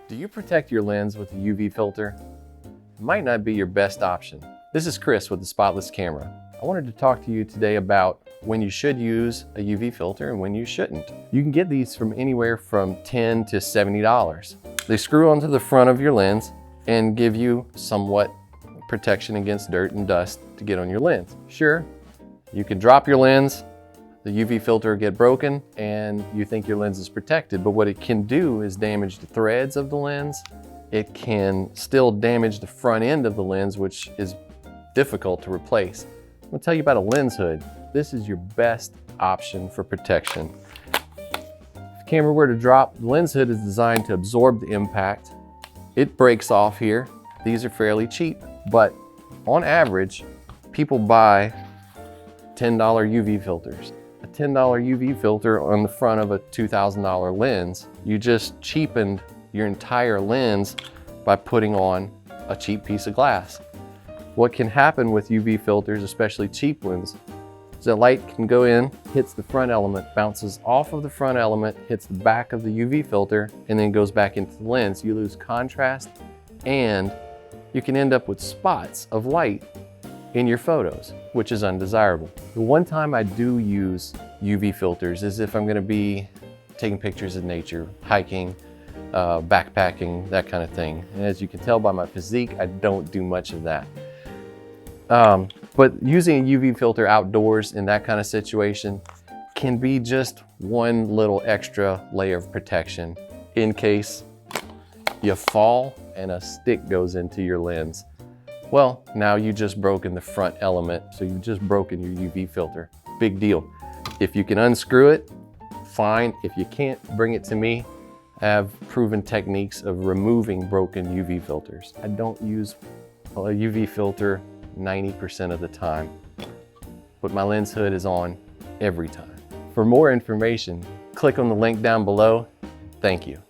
Do you protect your lens with a UV filter? It might not be your best option. This is Chris with the Spotless Camera. I wanted to talk to you today about when you should use a UV filter and when you shouldn't. You can get these from anywhere from $10 to $70. They screw onto the front of your lens and give you somewhat protection against dirt and dust to get on your lens. Sure, you can drop your lens, the UV filter will get broken, and you think your lens is protected, but what it can do is damage the threads of the lens. It can still damage the front end of the lens, which is difficult to replace. I'm gonna tell you about a lens hood. This is your best option for protection. If the camera were to drop, the lens hood is designed to absorb the impact. It breaks off here. These are fairly cheap, but on average, people buy $10 UV filters. A $10 UV filter on the front of a $2,000 lens, you just cheapened your entire lens by putting on a cheap piece of glass. What can happen with UV filters, especially cheap ones, is that light can go in, hits the front element, bounces off of the front element, hits the back of the UV filter, and then goes back into the lens. You lose contrast, and you can end up with spots of light in your photos, which is undesirable. The one time I do use UV filters is if I'm gonna be taking pictures of nature, hiking, backpacking, that kind of thing. And as you can tell by my physique, I don't do much of that. But using a UV filter outdoors in that kind of situation can be just one little extra layer of protection in case you fall and a stick goes into your lens. Well, now you just broken the front element, so you've just broken your UV filter. Big deal. If you can unscrew it, fine. If you can't, bring it to me. I have proven techniques of removing broken UV filters. I don't use a UV filter 90% of the time, but my lens hood is on every time. For more information, click on the link down below. Thank you.